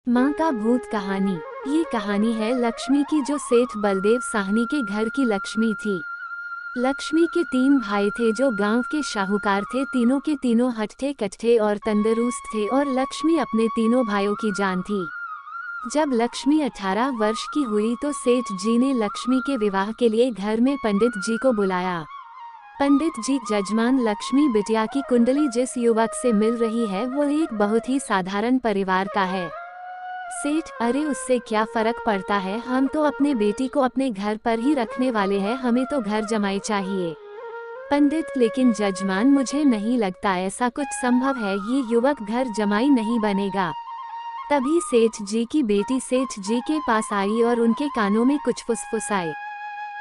माँ का भूत कहानी। ये कहानी है लक्ष्मी की, जो सेठ बलदेव साहनी के घर की लक्ष्मी थी। लक्ष्मी के 3 भाई थे जो गांव के शाहूकार थे। तीनों के तीनों हट्ठे कट्ठे और तंदुरुस्त थे और लक्ष्मी अपने तीनों भाइयों की जान थी। जब लक्ष्मी 18 वर्ष की हुई तो सेठ जी ने लक्ष्मी के विवाह के लिए घर में पंडित जी को बुलाया। पंडित जी, जजमान, लक्ष्मी बिटिया की कुंडली जिस युवक से मिल रही है वो एक बहुत ही साधारण परिवार का है। सेठ: अरे उससे क्या फर्क पड़ता है, हम तो अपने बेटी को अपने घर पर ही रखने वाले हैं, हमें तो घर जमाई चाहिए। पंडित: लेकिन जजमान, मुझे नहीं लगता ऐसा कुछ संभव है, ये युवक घर जमाई नहीं बनेगा। तभी सेठ जी की बेटी सेठ जी के पास आई और उनके कानों में कुछ फुसफुसाए।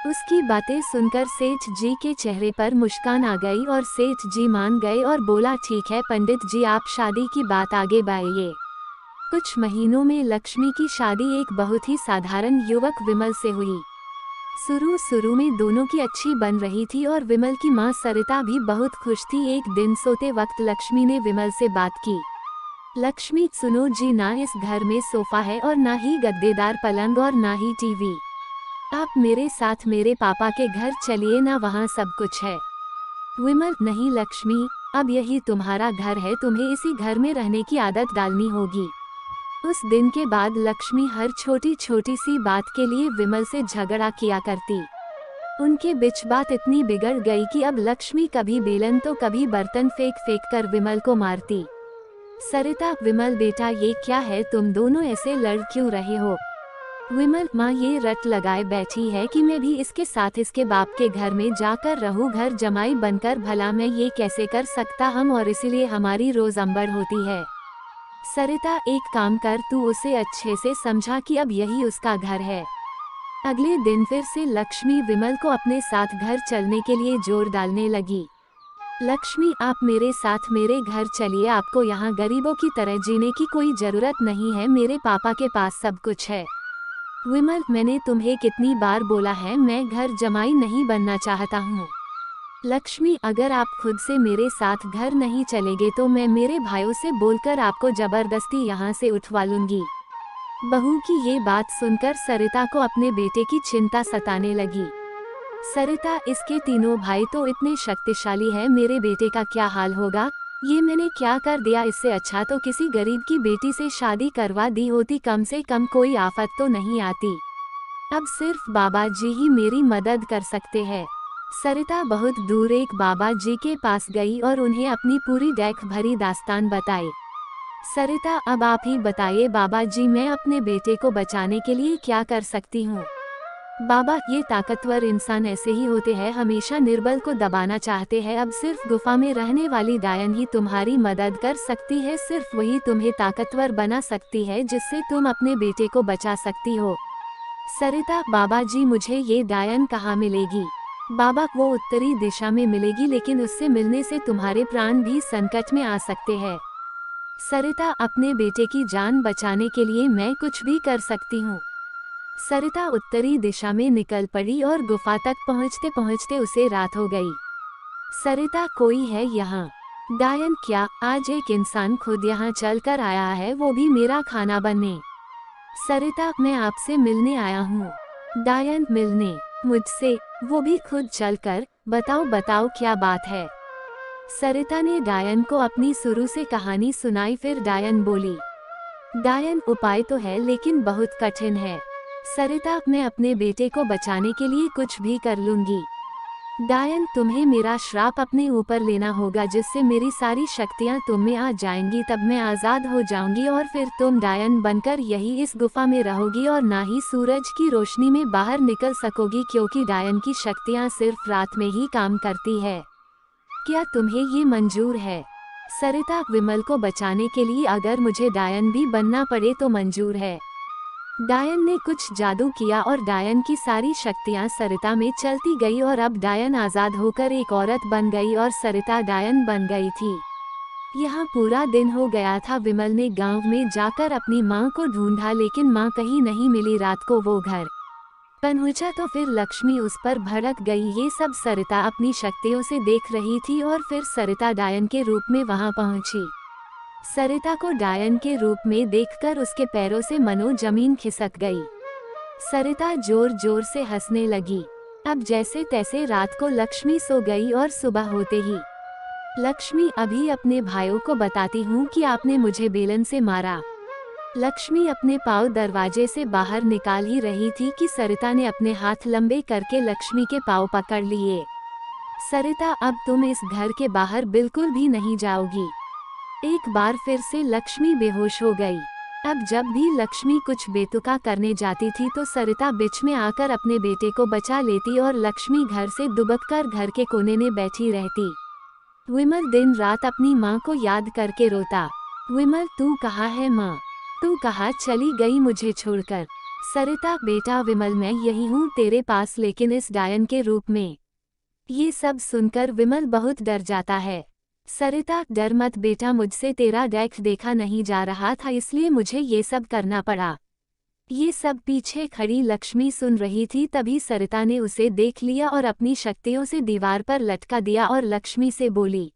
उसकी बातें सुनकर सेठ जी के चेहरे पर मुस्कान आ गई और सेठ जी मान गए और बोला, ठीक है पंडित जी, आप शादी की बात आगे बढ़ाइए। कुछ महीनों में लक्ष्मी की शादी एक बहुत ही साधारण युवक विमल से हुई। शुरू में दोनों की अच्छी बन रही थी और विमल की मां सरिता भी बहुत खुश थी। एक दिन सोते वक्त लक्ष्मी ने विमल से बात की। लक्ष्मी: सुनो जी, ना इस घर में सोफा है और ना ही गद्देदार पलंग और ना ही टीवी। आप मेरे साथ मेरे पापा के घर चलिए ना, वहाँ सब कुछ है। विमल: नहीं लक्ष्मी, अब यही तुम्हारा घर है, तुम्हें इसी घर में रहने की आदत डालनी होगी। उस दिन के बाद लक्ष्मी हर छोटी छोटी सी बात के लिए विमल से झगड़ा किया करती। उनके बीच बात इतनी बिगड़ गई कि अब लक्ष्मी कभी बेलन तो कभी बर्तन फेंक फेंक कर विमल को मारती। सरिता: विमल बेटा, ये क्या है, तुम दोनों ऐसे लड़ क्यों रहे हो? विमल: माँ ये रट लगाए बैठी है कि मैं भी इसके साथ इसके बाप के घर में जाकर रहूं, घर जमाई बनकर, भला मैं ये कैसे कर सकता हम, और इसीलिए हमारी रोज अंबड़ होती है। सरिता: एक काम कर, तू उसे अच्छे से समझा कि अब यही उसका घर है। अगले दिन फिर से लक्ष्मी विमल को अपने साथ घर चलने के लिए जोर डालने लगी। लक्ष्मी: आप मेरे साथ मेरे घर चलिए, आपको यहाँ गरीबों की तरह जीने की कोई जरूरत नहीं है, मेरे पापा के पास सब कुछ है। विमल: मैंने तुम्हें कितनी बार बोला है, मैं घर जमाई नहीं बनना चाहता हूँ। लक्ष्मी: अगर आप खुद से मेरे साथ घर नहीं चलेंगे तो मैं मेरे भाइयों से बोलकर आपको जबरदस्ती यहाँ से उठवा लूंगी। बहू की ये बात सुनकर सरिता को अपने बेटे की चिंता सताने लगी। सरिता: इसके तीनों भाई तो इतने शक्तिशाली हैं, मेरे बेटे का क्या हाल होगा? ये मैंने क्या कर दिया, इससे अच्छा तो किसी गरीब की बेटी से शादी करवा दी होती, कम से कम कोई आफत तो नहीं आती। अब सिर्फ बाबा जी ही मेरी मदद कर सकते हैं। सरिता बहुत दूर एक बाबा जी के पास गई और उन्हें अपनी पूरी डैक भरी दास्तान बताई। सरिता: अब आप ही बताइए बाबा जी, मैं अपने बेटे को बचाने के लिए क्या कर सकती हूँ? बाबा: ये ताकतवर इंसान ऐसे ही होते हैं, हमेशा निर्बल को दबाना चाहते हैं। अब सिर्फ गुफा में रहने वाली डायन ही तुम्हारी मदद कर सकती है, सिर्फ वही तुम्हें ताकतवर बना सकती है जिससे तुम अपने बेटे को बचा सकती हो। सरिता: बाबा जी, मुझे ये डायन कहाँ मिलेगी? बाबा: वो उत्तरी दिशा में मिलेगी, लेकिन उससे मिलने से तुम्हारे प्राण भी संकट में आ सकते हैं। सरिता: अपने बेटे की जान बचाने के लिए मैं कुछ भी कर सकती हूँ। सरिता उत्तरी दिशा में निकल पड़ी और गुफा तक पहुँचते पहुँचते उसे रात हो गई। सरिता: कोई है यहाँ? डायन? क्या आज एक इंसान खुद यहाँ चल कर आया है, वो भी मेरा खाना बनने? सरिता: मैं आपसे मिलने आया हूँ। डायन? मिलने मुझसे? वो भी खुद चलकर? बताओ बताओ क्या बात है? सरिता ने डायन को अपनी शुरू से कहानी सुनाई। फिर डायन बोली, डायन, उपाय तो है लेकिन बहुत कठिन है। सरिता: मैं अपने बेटे को बचाने के लिए कुछ भी कर लूंगी। डायन: तुम्हें मेरा श्राप अपने ऊपर लेना होगा, जिससे मेरी सारी शक्तियां तुम में आ जाएंगी, तब मैं आज़ाद हो जाऊंगी और फिर तुम डायन बनकर यही इस गुफा में रहोगी और ना ही सूरज की रोशनी में बाहर निकल सकोगी, क्योंकि डायन की शक्तियां सिर्फ रात में ही काम करती है। क्या तुम्हें ये मंजूर है? सरिता: विमल को बचाने के लिए अगर मुझे डायन भी बनना पड़े तो मंजूर है। डायन ने कुछ जादू किया और डायन की सारी शक्तियां सरिता में चलती गई और अब डायन आज़ाद होकर एक औरत बन गई और सरिता डायन बन गई थी। यहाँ पूरा दिन हो गया था। विमल ने गांव में जाकर अपनी माँ को ढूंढा, लेकिन माँ कहीं नहीं मिली। रात को वो घर पहुंचा तो फिर लक्ष्मी उस पर भड़क गई। ये सब सरिता अपनी शक्तियों से देख रही थी और फिर सरिता डायन के रूप में वहां पहुंची। सरिता को डायन के रूप में देखकर उसके पैरों से मनो जमीन खिसक गई। सरिता जोर जोर से हंसने लगी। अब जैसे तैसे रात को लक्ष्मी सो गई और सुबह होते ही लक्ष्मी, अभी अपने भाइयों को बताती हूँ कि आपने मुझे बेलन से मारा। लक्ष्मी अपने पाँव दरवाजे से बाहर निकाल ही रही थी कि सरिता ने अपने हाथ लंबे करके लक्ष्मी के पाँव पकड़ लिए। सरिता, अब तुम इस घर के बाहर बिल्कुल भी नहीं जाओगी। एक बार फिर से लक्ष्मी बेहोश हो गई। अब जब भी लक्ष्मी कुछ बेतुका करने जाती थी तो सरिता बीच में आकर अपने बेटे को बचा लेती और लक्ष्मी घर से दुबककर घर के कोने में बैठी रहती। विमल दिन रात अपनी माँ को याद करके रोता। विमल, तू कहाँ है माँ? तू कहाँ चली गई मुझे छोड़कर? सरिता, बेटा विमल, मैं यही हूँ तेरे पास, लेकिन इस डायन के रूप में। ये सब सुनकर विमल बहुत डर जाता है। सरिता, डर मत बेटा, मुझसे तेरा डैक्स देखा नहीं जा रहा था, इसलिए मुझे ये सब करना पड़ा। ये सब पीछे खड़ी लक्ष्मी सुन रही थी। तभी सरिता ने उसे देख लिया और अपनी शक्तियों से दीवार पर लटका दिया और लक्ष्मी से बोली,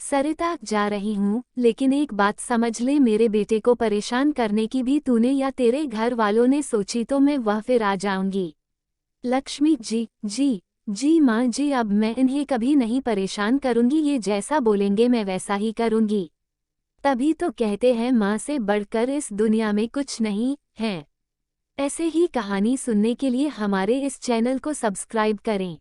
सरिता, जा रही हूँ, लेकिन एक बात समझ ले, मेरे बेटे को परेशान करने की भी तूने या तेरे घर वालों ने सोची तो मैं वह फिर आ जाऊंगी। लक्ष्मी, जी जी जी माँ जी, अब मैं इन्हें कभी नहीं परेशान करूंगी, ये जैसा बोलेंगे मैं वैसा ही करूंगी। तभी तो कहते हैं माँ से बढ़कर इस दुनिया में कुछ नहीं है। ऐसे ही कहानी सुनने के लिए हमारे इस चैनल को सब्सक्राइब करें।